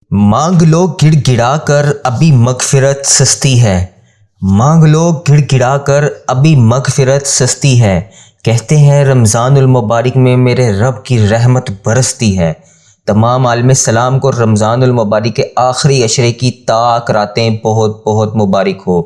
مانگ لو گڑ گڑا کر ابھی مغفرت سستی ہے، مانگ لو گڑ گڑا کر ابھی مغفرت سستی ہے، کہتے ہیں رمضان المبارک میں میرے رب کی رحمت برستی ہے۔ تمام عالم سلام کو رمضان المبارک کے آخری عشرے کی تاک راتیں بہت بہت مبارک ہو۔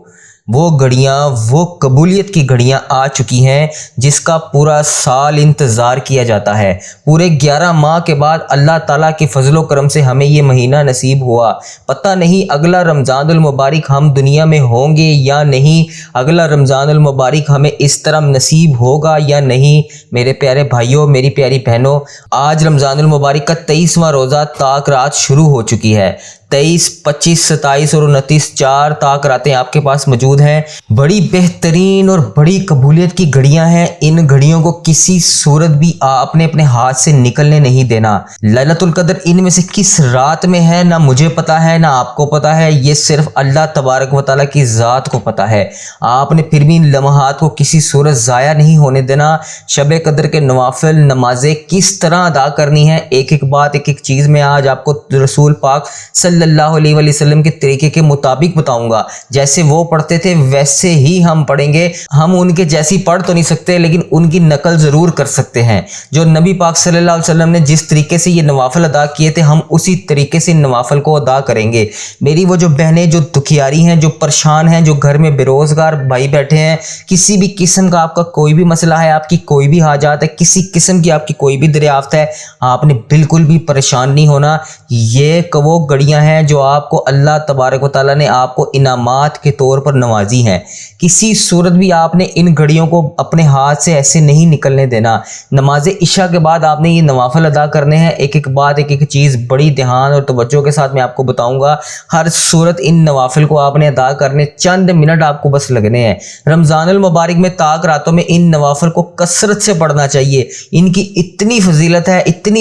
وہ گھڑیاں، وہ قبولیت کی گھڑیاں آ چکی ہیں جس کا پورا سال انتظار کیا جاتا ہے۔ پورے 11 ماہ کے بعد اللہ تعالیٰ کے فضل و کرم سے ہمیں یہ مہینہ نصیب ہوا۔ پتہ نہیں اگلا رمضان المبارک ہم دنیا میں ہوں گے یا نہیں، اگلا رمضان المبارک ہمیں اس طرح نصیب ہوگا یا نہیں۔ میرے پیارے بھائیوں، میری پیاری بہنوں، آج رمضان المبارک کا 23واں روزہ تاک رات شروع ہو چکی ہے۔ 23، 25، 27 اور 29 4 تاک راتیں آپ کے پاس موجود ہیں۔ بڑی بہترین اور بڑی قبولیت کی گھڑیاں ہیں۔ ان گھڑیوں کو کسی صورت بھی آپ نے اپنے ہاتھ سے نکلنے نہیں دینا۔ لیلۃ القدر ان میں سے کس رات میں ہے نہ مجھے پتا ہے نہ آپ کو پتا ہے، یہ صرف اللہ تبارک و تعالیٰ کی ذات کو پتا ہے۔ آپ نے پھر بھی ان لمحات کو کسی صورت ضائع نہیں ہونے دینا۔ شب قدر کے نوافل نمازیں کس طرح ادا کرنی ہے، ایک ایک بات، ایک ایک چیز میں آج آپ کو رسول پاک صلی اللہ علیہ وسلم کے طریقے کے مطابق بتاؤں گا۔ جیسے وہ پڑھتے تھے ویسے ہی ہم پڑھیں گے۔ ہم ان کے جیسی پڑھ تو نہیں سکتے لیکن ان کی نقل ضرور کر سکتے ہیں۔ جو نبی پاک صلی اللہ علیہ وسلم نے جس طریقے سے یہ نوافل ادا کیے تھے ہم اسی طریقے سے نوافل کو ادا کریں گے۔ میری وہ جو بہنیں جو دکھیاری ہیں، جو پریشان ہیں، جو گھر میں بے روزگار بھائی بیٹھے ہیں، کسی بھی قسم کا آپ کا کوئی بھی مسئلہ ہے، آپ کی کوئی بھی حاجات ہے، کسی قسم کی آپ کی کوئی بھی دریافت ہے، آپ نے بالکل بھی پریشان نہیں ہونا۔ یہ وہ گھڑیاں ہیں جو آپ کو اللہ تبارک و تعالیٰ نے آپ کو انعامات کے طور پر نوازی ہیں۔ کسی صورت بھی آپ نے ان گھڑیوں کو اپنے ہاتھ سے ایسے نہیں نکلنے دینا۔ نماز عشاء کے بعد آپ نے یہ نوافل ادا کرنے ہیں۔ ایک ایک بات، ایک ایک چیز بڑی دھیان اور توجہ کے ساتھ میں آپ کو بتاؤں گا۔ ہر صورت ان نوافل کو آپ نے ادا کرنے، چند منٹ آپ کو بس لگنے ہیں۔ رمضان المبارک میں تاک راتوں میں ان نوافل کو کثرت سے پڑھنا چاہیے۔ ان کی اتنی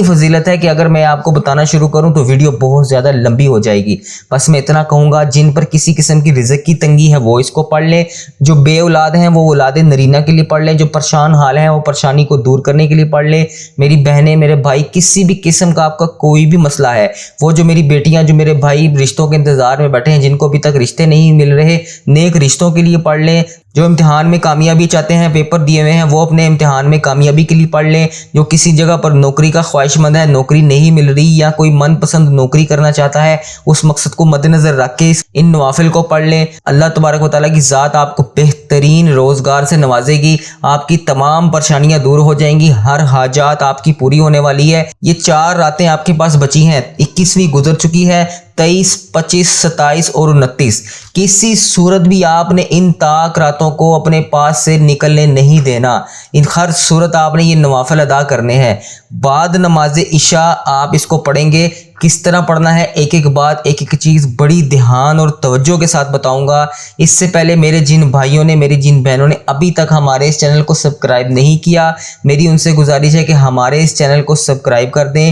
فضیلت ہے کہ اگر میں آپ کو بتانا شروع کروں تو ویڈیو بہت زیادہ لمبی ہو جائے گی۔ بس میں اتنا کہوں گا، جن پر کسی قسم کی رزق کی تنگی ہے وہ اس کو پڑھ لیں، جو بے اولاد ہیں وہ اولاد نرینہ کے لیے پڑھ لیں، جو پریشان حال ہیں وہ پریشانی کو دور کرنے کے لیے پڑھ لیں۔ میری بہنیں، میرے بھائی، کسی بھی قسم کا آپ کا کوئی بھی مسئلہ ہے، وہ جو میری بیٹیاں، جو میرے بھائی رشتوں کے انتظار میں بیٹھے ہیں، جن کو ابھی تک رشتے نہیں مل رہے، نیک رشتوں کے لیے پڑھ لیں۔ جو امتحان میں کامیابی چاہتے ہیں، پیپر دیے ہوئے ہیں، وہ اپنے امتحان میں کامیابی کے لیے پڑھ لیں۔ جو کسی جگہ پر نوکری کا خواہش مند ہے، نوکری نہیں مل رہی یا کوئی من پسند نوکری کرنا چاہتا ہے، اس مقصد کو مد نظر رکھ کے ان نوافل کو پڑھ لیں۔ اللہ تبارک و تعالیٰ کی ذات آپ کو بہترین روزگار سے نوازے گی، آپ کی تمام پریشانیاں دور ہو جائیں گی، ہر حاجات آپ کی پوری ہونے والی ہے۔ یہ 4 راتیں آپ کے پاس بچی ہیں، 21ویں گزر چکی ہے، 23، 25، 27 اور 29۔ کسی صورت بھی آپ نے ان تاک راتوں کو اپنے پاس سے نکلنے نہیں دینا۔ ان ہر صورت آپ نے یہ نوافل ادا کرنے ہیں۔ بعد نماز عشاء آپ اس کو پڑھیں گے۔ کس طرح پڑھنا ہے، ایک ایک بات، ایک ایک چیز بڑی دھیان اور توجہ کے ساتھ بتاؤں گا۔ اس سے پہلے میرے جن بھائیوں نے، میری جن بہنوں نے ابھی تک ہمارے اس چینل کو سبسکرائب نہیں کیا، میری ان سے گزارش ہے کہ ہمارے اس چینل کو سبسکرائب کر دیں۔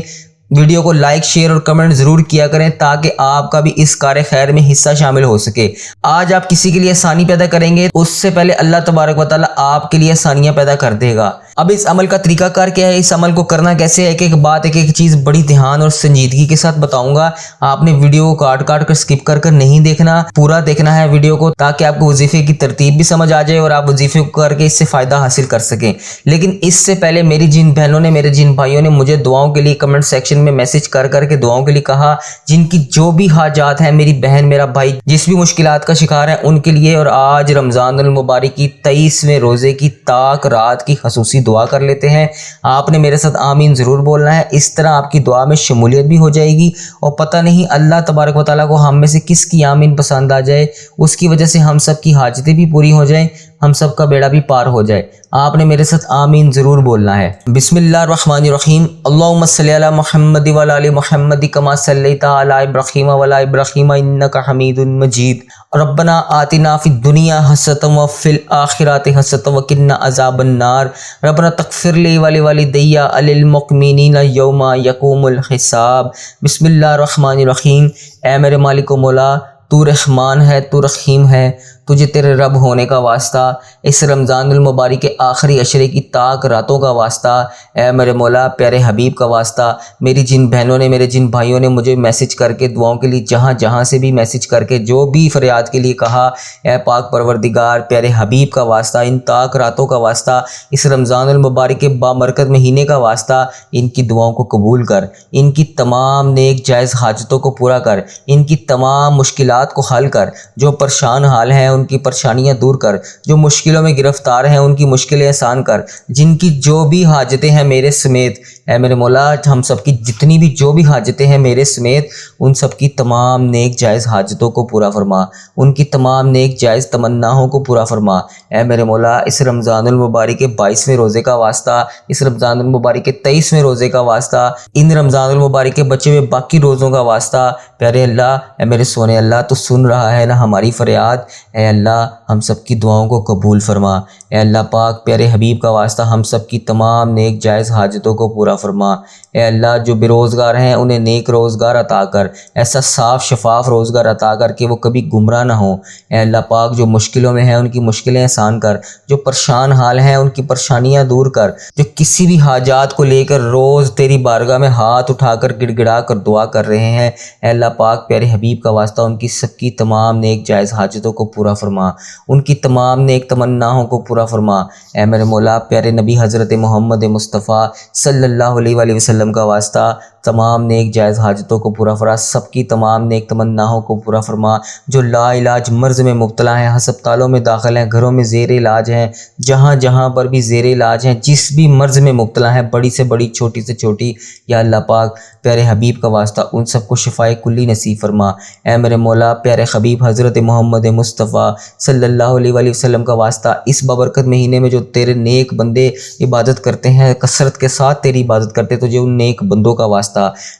ویڈیو کو لائک، شیئر اور کمنٹ ضرور کیا کریں تاکہ آپ کا بھی اس کار خیر میں حصہ شامل ہو سکے۔ آج آپ کسی کے لیے آسانی پیدا کریں گے، اس سے پہلے اللہ تبارک و تعالیٰ آپ کے لیے آسانیاں پیدا کر دے گا۔ اب اس عمل کا طریقہ کار کیا ہے، اس عمل کو کرنا کیسے ہے، ایک ایک بات، ایک ایک چیز بڑی دھیان اور سنجیدگی کے ساتھ بتاؤں گا۔ آپ نے ویڈیو کو کاٹ کر سکپ کر نہیں دیکھنا، پورا دیکھنا ہے ویڈیو کو، تاکہ آپ کو وظیفے کی ترتیب بھی سمجھ آ جائے اور آپ وظیفے کو کر کے اس سے فائدہ حاصل کر سکیں۔ لیکن اس سے پہلے میری جن بہنوں نے، میرے جن بھائیوں نے مجھے دعاؤں کے لیے کمنٹ سیکشن میں میسج کر کے دعاؤں کے لیے کہا، جن کی جو بھی حاجات ہیں، میری بہن، میرا بھائی جس بھی مشکلات کا شکار ہے ان کے لیے، اور آج رمضان المبارک کی 23ویں روزے کی تاک رات کی خصوصی دعا کر لیتے ہیں۔ آپ نے میرے ساتھ آمین ضرور بولنا ہے، اس طرح آپ کی دعا میں شمولیت بھی ہو جائے گی، اور پتہ نہیں اللہ تبارک و تعالیٰ کو ہم میں سے کس کی آمین پسند آ جائے، اس کی وجہ سے ہم سب کی حاجتیں بھی پوری ہو جائیں، ہم سب کا بیڑا بھی پار ہو جائے۔ آپ نے میرے ساتھ آمین ضرور بولنا ہے۔ بسم اللہ الرحمن الرحیم، اللہم صلی علی محمد وعلی آل محمد کما صلیت علی ابراہیم وعلی ابراہیم انک حمید مجید، ربنا آتنا فی الدنیا حسنۃ وفی الآخرۃ حسنۃ وقنا عذاب النار، ربنا تغفر لی ولوالدی وللمؤمنین یوم یقوم الحساب۔ بسم اللہ الرحمن الرحیم۔ اے میرے مالک و مولا، تو رحمان ہے، تو رحیم ہے، تو تجھے تیرے رب ہونے کا واسطہ، اس رمضان المبارک کے آخری عشرے کی تاک راتوں کا واسطہ، اے میرے مولا پیارے حبیب کا واسطہ، میری جن بہنوں نے، میرے جن بھائیوں نے مجھے میسج کر کے دعاؤں کے لیے جہاں جہاں سے بھی میسج کر کے جو بھی فریاد کے لیے کہا، اے پاک پروردگار پیارے حبیب کا واسطہ، ان تاک راتوں کا واسطہ، اس رمضان المبارک کے بامرکت مہینے کا واسطہ، ان کی دعاؤں کو قبول کر، ان کی تمام نیک جائز حاجتوں کو پورا کر، ان کی تمام مشکلات کو حل کر، جو پریشان حال ہیں ان کی پریشانیاں دور کر، جو مشکلوں میں گرفتار ہیں ان کی مشکلیں آسان کر، جن کی جو بھی حاجتیں ہیں میرے سمیت، اے میرے مولا ہم سب کی جتنی بھی جو بھی حاجتیں ہیں میرے سمیت، ان سب کی تمام نیک جائز حاجتوں کو پورا فرما، ان کی تمام نیک جائز تمناؤں کو پورا فرما، اے میرے مولا اس رمضان المبارک کے 22ویں روزے کا واسطہ، اس رمضان المبارک کے 23ویں روزے کا واسطہ، ان رمضان المبارک کے بچے ہوئے باقی روزوں کا واسطہ، پیارے اللہ اے میرے سونے اللہ تو سن رہا ہے نا ہماری فریاد، اے اللہ ہم سب کی دعاؤں کو قبول فرما، اے اللہ پاک پیارے حبیب کا واسطہ ہم سب کی تمام نیک جائز حاجتوں کو پورا فرما، اے اللہ جو بے روزگار ہیں انہیں نیک روزگار عطا کر، ایسا صاف شفاف روزگار عطا کر کہ وہ کبھی گمراہ نہ ہوں، اے اللہ پاک جو مشکلوں میں ہیں ان کی مشکلیں آسان کر، جو پریشان حال ہیں ان کی پریشانیاں دور کر، جو کسی بھی حاجات کو لے کر روز تیری بارگاہ میں ہاتھ اٹھا کر گڑ گڑا کر دعا کر رہے ہیں، اے اللہ پاک پیارے حبیب کا واسطہ ان کی سب کی تمام نیک جائز حاجتوں کو پورا فرما، ان کی تمام نیک تمناؤں کو پورا فرما، اے میرے مولا پیارے نبی حضرت محمد مصطفیٰ صلی اللہ علیہ وآلہ وسلم کا واسطہ تمام نیک جائز حاجتوں کو پورا فرما، سب کی تمام نیک تمناؤں کو پورا فرما، جو لا علاج مرض میں مبتلا ہیں، ہسپتالوں میں داخل ہیں، گھروں میں زیر علاج ہیں، جہاں جہاں پر بھی زیر علاج ہیں، جس بھی مرض میں مبتلا ہیں، بڑی سے بڑی چھوٹی سے چھوٹی، یا اللہ پاک پیارے حبیب کا واسطہ ان سب کو شفائے کلی نصیب فرما، اے میرے مولا پیارے حبیب حضرت محمد مصطفیٰ صلی اللہ علیہ وآلہ وسلم کا واسطہ اس بابرکت مہینے میں جو تیرے نیک بندے عبادت کرتے ہیں، کثرت کے ساتھ تیری عبادت کرتے، تجھے ان نیک بندوں کا واسطہ،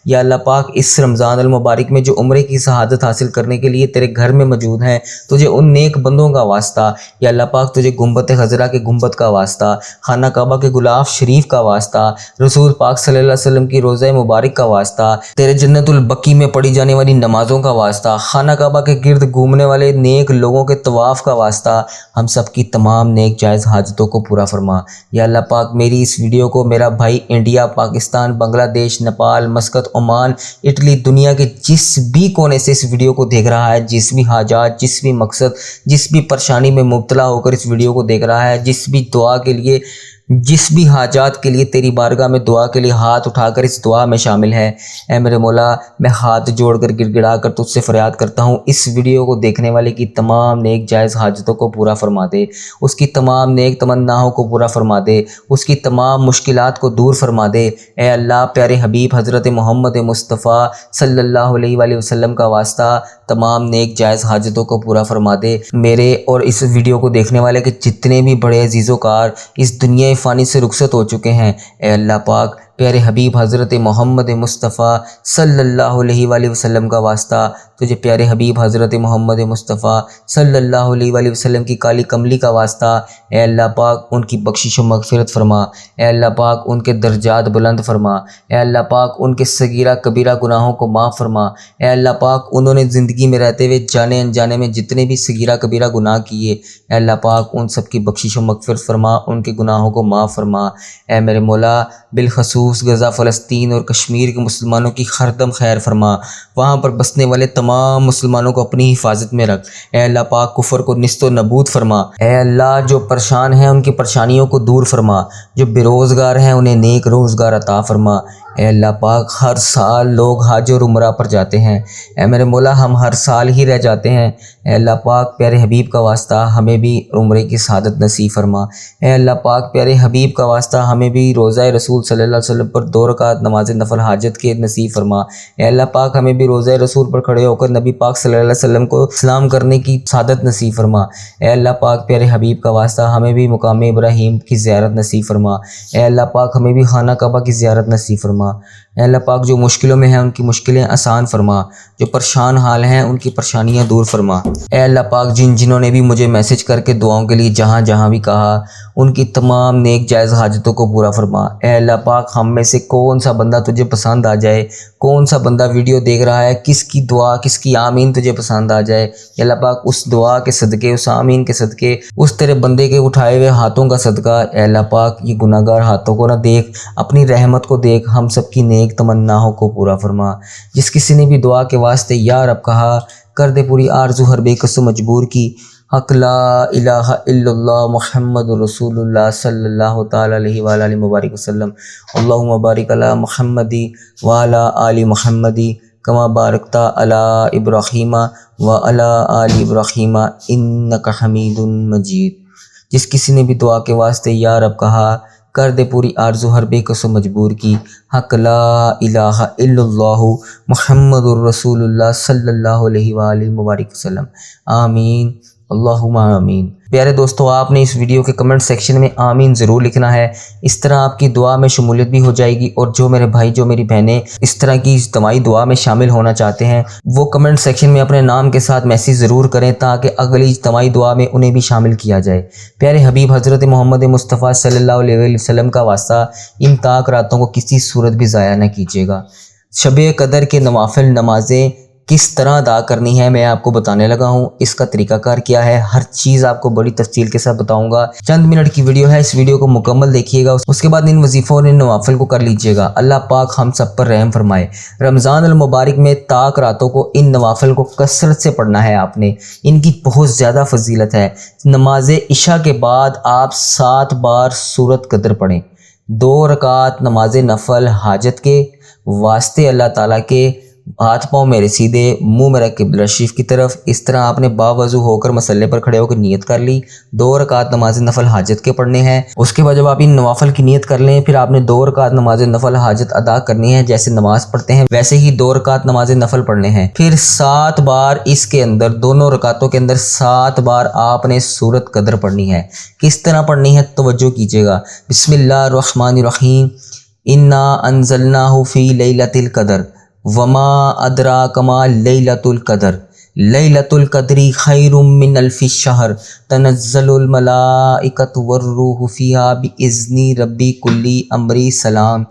یا اللہ پاک اس رمضان المبارک میں جو عمرے کی شہادت حاصل کرنے کے لیے تیرے گھر میں موجود ہیں، تجھے ان نیک بندوں کا واسطہ، یا اللہ پاک تجھے گنبد خضرا کے گنبد کا واسطہ، خانہ کعبہ کے غلاف شریف کا واسطہ، رسول پاک صلی اللہ علیہ وسلم کی روضہ مبارک کا واسطہ، تیرے جنت البقیع میں پڑھی جانے والی نمازوں کا واسطہ، خانہ کعبہ کے گرد گھومنے والے نیک لوگوں کے طواف کا واسطہ، ہم سب کی تمام نیک جائز حاجتوں کو پورا فرما، یا اللہ پاک میری اس ویڈیو کو میرا بھائی انڈیا، پاکستان، بنگلہ دیش، نیپال، مسقط، عمان، اٹلی، دنیا کے جس بھی کونے سے اس ویڈیو کو دیکھ رہا ہے، جس بھی حاجات، جس بھی مقصد، جس بھی پریشانی میں مبتلا ہو کر اس ویڈیو کو دیکھ رہا ہے، جس بھی دعا کے لیے، جس بھی حاجات کے لیے تیری بارگاہ میں دعا کے لیے ہاتھ اٹھا کر اس دعا میں شامل ہے، اے میرے مولا میں ہاتھ جوڑ کر گڑ گڑا کر تجھ سے فریاد کرتا ہوں، اس ویڈیو کو دیکھنے والے کی تمام نیک جائز حاجتوں کو پورا فرما دے، اس کی تمام نیک تمناؤں کو پورا فرما دے، اس کی تمام مشکلات کو دور فرما دے، اے اللہ پیارے حبیب حضرت محمد مصطفیٰ صلی اللہ علیہ وآلہ وسلم کا واسطہ تمام نیک جائز حاجتوں کو پورا فرما دے، میرے اور اس ویڈیو کو دیکھنے والے کے جتنے بھی بڑے عزیز و کار اس دنیا فانی سے رخصت ہو چکے ہیں، اے اللہ پاک پیارے حبیب حضرت محمد مصطفیٰ صلی اللہ علیہ وآلہ وسلم کا واسطہ تجھے پیارے حبیب حضرت محمد مصطفیٰ صلی اللہ علیہ وآلہ وسلم کی کالی کملی کا واسطہ، اے اللہ پاک ان کی بخشش و مغفرت فرما، اے اللہ پاک ان کے درجات بلند فرما، اے اللہ پاک ان کے صغیرہ کبیرہ گناہوں کو معاف فرما، اے اللہ پاک انہوں نے زندگی میں رہتے ہوئے جانے انجانے میں جتنے بھی صغیرہ کبیرہ گناہ کیے، اے اللہ پاک ان سب کی بخشش و مغفرت فرما، ان کے گناہوں کو معاف فرما، اے میرے مولا بالخصوص غزہ، فلسطین اور کشمیر کے مسلمانوں کی ہر دم خیر فرما، وہاں پر بسنے والے تمام مسلمانوں کو اپنی حفاظت میں رکھ، اے اللہ پاک کفر کو نیست و نابود فرما، اے اللہ جو پریشان ہیں ان کی پریشانیوں کو دور فرما، جو بے روزگار ہیں انہیں نیک روزگار عطا فرما، اے اللہ پاک ہر سال لوگ حج اور عمرہ پر جاتے ہیں، اے میرے مولا ہم ہر سال ہی رہ جاتے ہیں، اے اللہ پاک پیارے حبیب کا واسطہ ہمیں بھی عمرے کی سعادت نصیب فرما، اے اللہ پاک پیارے حبیب کا واسطہ ہمیں بھی روضہ رسول صلی اللہ علیہ وسلم پر 2 رکعت نماز نفل حاجت کے نصیب فرما، اے اللہ پاک ہمیں بھی روضہ رسول پر کھڑے ہو کر نبی پاک صلی اللہ علیہ وسلم کو سلام کرنے کی سعادت نصیب فرما، اے اللہ پاک پیارے حبیب کا واسطہ ہمیں بھی مقام ابراہیم کی زیارت نصیب فرما، اے اللہ پاک ہمیں بھی خانہ کعبہ کی زیارت نصیب فرما، اے اللہ پاک جو مشکلوں میں ہیں ان کی مشکلیں آسان فرما، جو پریشان حال ہیں ان کی پریشانیاں دور فرما۔ اے اللہ پاک جنہوں نے بھی مجھے میسج کر کے دعاؤں کے لیے جہاں بھی کہا، ان کی تمام نیک جائز حاجتوں کو پورا فرما۔ اے اللہ پاک ہم میں سے کون سا بندہ تجھے پسند آ جائے، کون سا بندہ ویڈیو دیکھ رہا ہے، کس کی دعا کس کی آمین تجھے پسند آ جائے، اے اللہ پاک اس دعا کے صدقے، اس آمین کے صدقے، اس تیرے بندے کے اٹھائے ہوئے ہاتھوں کا صدقہ، اے اللہ پاک یہ گناہ گار ہاتھوں کو نہ دیکھ، اپنی رحمت کو دیکھ، ہم سب کی نیک تمناؤں کو پورا فرما۔ جس کسی نے بھی دعا کے واسطے یا رب کہا، کر دے پوری آرزو ہر بے کس و مجبور کی۔ حق لا الہ الا اللہ محمد رسول اللہ صلی اللہ تعالی علیہ وآلہ مبارک وسلم۔ اللہم بارک علی محمدی وعلی آل محمدی کما بارکتا علی ابراہیم وعلی آل ابراہیم انک حمید مجید۔ جس کسی نے بھی دعا کے واسطے یا رب کہا، کر دے پوری آرزو ہر بے کس و مجبور کی۔ حق لا الہ الا اللہ محمد الرسول اللہ صلی اللہ علیہ وآلہ مبارک وسلم۔ آمین اللہم آمین۔ پیارے دوستو، آپ نے اس ویڈیو کے کمنٹ سیکشن میں آمین ضرور لکھنا ہے، اس طرح آپ کی دعا میں شمولیت بھی ہو جائے گی، اور جو میرے بھائی جو میری بہنیں اس طرح کی اجتماعی دعا میں شامل ہونا چاہتے ہیں وہ کمنٹ سیکشن میں اپنے نام کے ساتھ میسیج ضرور کریں تاکہ اگلی اجتماعی دعا میں انہیں بھی شامل کیا جائے۔ پیارے حبیب حضرت محمد مصطفیٰ صلی اللہ علیہ وسلم کا واسطہ، ان طاق راتوں کو کسی صورت بھی ضائع نہ کیجیے گا۔ شب قدر کے نوافل نمازیں کس طرح ادا کرنی ہے میں آپ کو بتانے لگا ہوں، اس کا طریقہ کار کیا ہے، ہر چیز آپ کو بڑی تفصیل کے ساتھ بتاؤں گا۔ چند منٹ کی ویڈیو ہے، اس ویڈیو کو مکمل دیکھیے گا، اس کے بعد ان وظیفوں اور ان نوافل کو کر لیجئے گا۔ اللہ پاک ہم سب پر رحم فرمائے۔ رمضان المبارک میں طاق راتوں کو ان نوافل کو کثرت سے پڑھنا ہے آپ نے، ان کی بہت زیادہ فضیلت ہے۔ نماز عشاء کے بعد آپ 7 بار سورۃ قدر پڑھیں، 2 رکعت نماز نفل حاجت کے واسطے اللہ تعالیٰ کے، ہاتھ پاؤں میرے سیدھے، منہ میرا قبلہ شریف کی طرف۔ اس طرح آپ نے باوضو ہو کر مسلے پر کھڑے ہو کر نیت کر لی، 2 رکعت نماز نفل حاجت کے پڑھنے ہیں۔ اس کے بعد جب آپ ان نوافل کی نیت کر لیں، پھر آپ نے 2 رکعت نماز نفل حاجت ادا کرنی ہے، جیسے نماز پڑھتے ہیں ویسے ہی 2 رکعت نماز نفل پڑھنے ہیں۔ پھر 7 بار اس کے اندر، دونوں رکعتوں کے اندر 7 بار آپ نے سورۃ قدر پڑھنی ہے۔ کس طرح پڑھنی ہے توجہ کیجیے گا۔ بسم اللہ الرحمن الرحیم، انا انزلناہ فی لیلۃ القدر وما ادراک ما لیلۃ القدر، لیلۃ القدر خیر من الف شہر، تنزل الملائکۃ والروح فیہا باذن ربی کل امر سلام،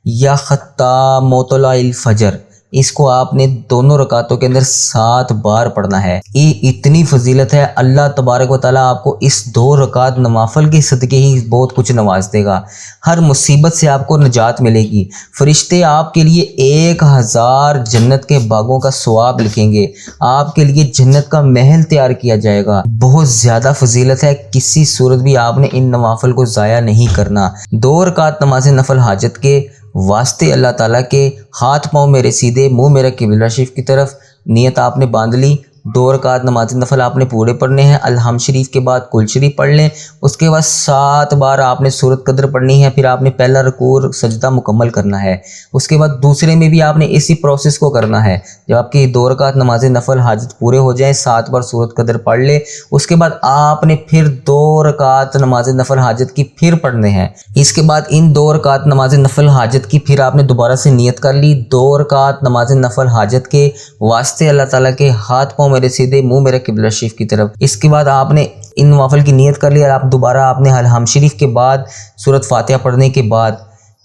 یا ختام مطلع الفجر۔ اس کو آپ نے دونوں رکعتوں کے اندر 7 بار پڑھنا ہے۔ یہ اتنی فضیلت ہے، اللہ تبارک و تعالیٰ آپ کو اس 2 رکعت نوافل کے صدقے ہی بہت کچھ نواز دے گا۔ ہر مصیبت سے آپ کو نجات ملے گی۔ فرشتے آپ کے لیے 1000 جنت کے باغوں کا ثواب لکھیں گے، آپ کے لیے جنت کا محل تیار کیا جائے گا۔ بہت زیادہ فضیلت ہے، کسی صورت بھی آپ نے ان نوافل کو ضائع نہیں کرنا۔ 2 رکعت نماز نفل حاجت کے واسطے اللہ تعالیٰ کے، ہاتھ پاؤں میرے سیدھے، منہ میرا قبلہ شریف کی طرف، نیت آپ نے باندھ لی۔ 2 رکعت نماز نفل آپ نے پورے پڑھنے ہیں، الحمد شریف کے بعد کل شریف پڑھ لیں۔ اس کے بعد 7 بار آپ نے سورۃ قدر پڑھنی ہے، پھر آپ نے پہلا رکوع سجدہ مکمل کرنا ہے۔ اس کے بعد دوسرے میں بھی آپ نے اسی پروسیس کو کرنا ہے۔ جب آپ کی 2 رکعت نماز نفل حاجت پورے ہو جائیں، 7 بار سورۃ قدر پڑھ لیں، اس کے بعد آپ نے پھر 2 رکعت نماز نفل حاجت کی پھر پڑھنے ہیں۔ اس کے بعد ان 2 رکعت نماز نفل حاجت کی پھر آپ نے دوبارہ سے نیت کر لی، 2 رکعت نماز نفل حاجت کے واسطے اللہ تعالیٰ کے، ہاتھ پاؤں میرے سیدھے، منہ میرے قبلہ شریف کی طرف۔ اس کے بعد آپ نے ان نوافل کی نیت کر لی، اور آپ دوبارہ آپ نے الحمد شریف کے بعد سورۃ فاتحہ پڑھنے کے بعد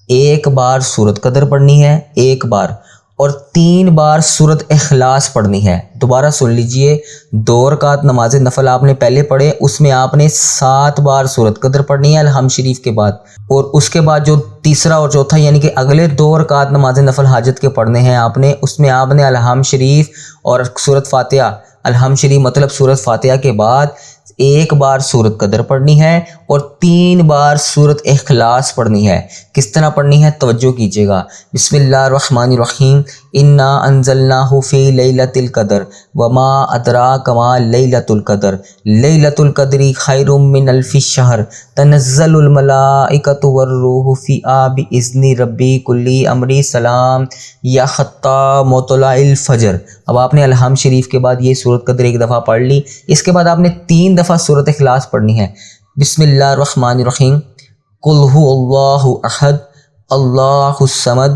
1 بار سورۃ قدر پڑھنی ہے، 1 بار، اور 3 بار سورۃ اخلاص پڑھنی ہے۔ دوبارہ سن لیجئے، 2 رکعت نماز نفل آپ نے پہلے پڑھے، اس میں آپ نے 7 بار سورۃ قدر پڑھنی ہے الحمد شریف کے بعد، اور اس کے بعد جو تیسرا اور چوتھا یعنی کہ اگلے 2 رکعت نماز نفل حاجت کے پڑھنے ہیں آپ نے، اس میں آپ نے الحمد شریف اور سورۃ فاتحہ، الحمد شریف مطلب سورۃ فاتحہ کے بعد 1 بار سورۃ قدر پڑھنی ہے اور 3 بار سورۃ اخلاص پڑھنی ہے۔ کس طرح پڑھنی ہے توجہ کیجیے گا۔ بسم اللہ الرحمن الرحیم، انا انزلناہ فی لیلۃ القدر وما ادراک ما لیلۃ القدر، لیلۃ القدر خیر من الف شہر، تنزل الملائکۃ والروح فیہا باذن ربی کل امر سلام، یا ختام مطلع الفجر۔ اب آپ نے الحمد شریف کے بعد یہ سورۃ قدر 1 دفعہ پڑھ لی، اس کے بعد آپ نے 3 دفعہ سورۃ اخلاص پڑھنی ہے۔ بسم اللہ الرحمن الرحیم، قل هو اللہ احد اللہ الصمد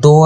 2